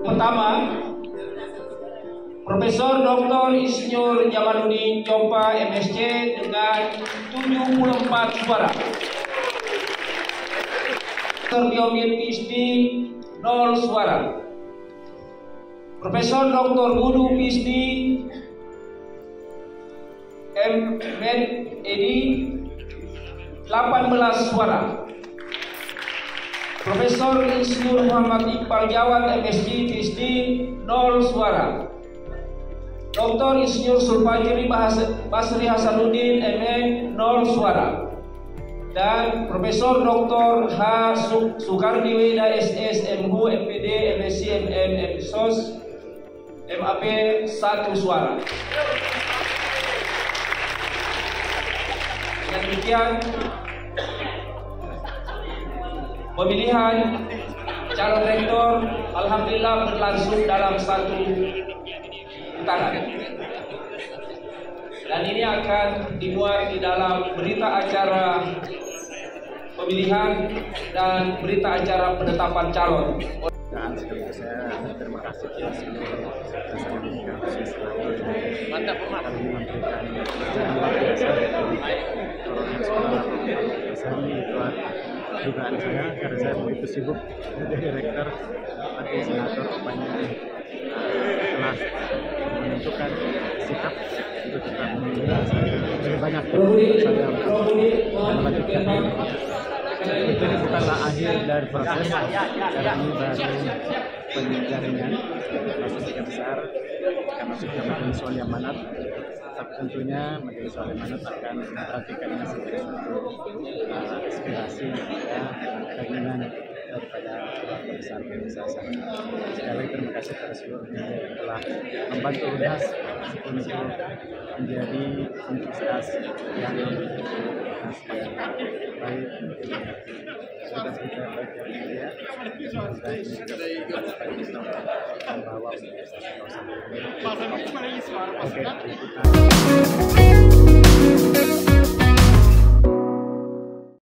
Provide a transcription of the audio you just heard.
Pertama, Profesor Dr. Insinyur Jamaluddin Chompa MSc dengan 74 suara. Dr. Biomid PhD 0 suara. Profesor Dr. Budu PhD M.Med. Edi 18 suara. Profesor Insinyur Muhammad Iqbal Jawad MSc PhD 0 suara. Dr. Insinyur Sulfajri Basri Hasanuddin MA 0 suara. Dan Profesor Dr. H. Sukardi Weda SS MHU MPD MSc MM MSOS MAP 1 suara. Dengan demikian pemilihan calon rektor alhamdulillah berlangsung dalam satu putaran. Dan ini akan dimuat di dalam berita acara pemilihan dan berita acara penetapan calon. Dan sekaligus saya terima kasih kepada seluruh dasar komunikasi selaku mantap kami memberikan kerjaan luar biasa saya mengikuti dugaan saya karena saya begitu sibuk menjadi rektor wakil senator rupanya telah menentukan sikap untuk tetap memilih saya lebih banyak saya melanjutkan itu bukanlah akhir dari proses karena ini baru penjaringan proses yang besar karena sudah majelis wali amanat, tapi tentunya majelis wali amanat akan memperhatikan ini sebagai suatu aspirasi dan keinginan daripada keluarga besar bangsa saya. Sekali lagi terima kasih kepada seluruh media yang telah membantu Unhas untuk menjadi universitas yang baik, sudah kita baik dari media, semoga ini bisa membawa universitas yang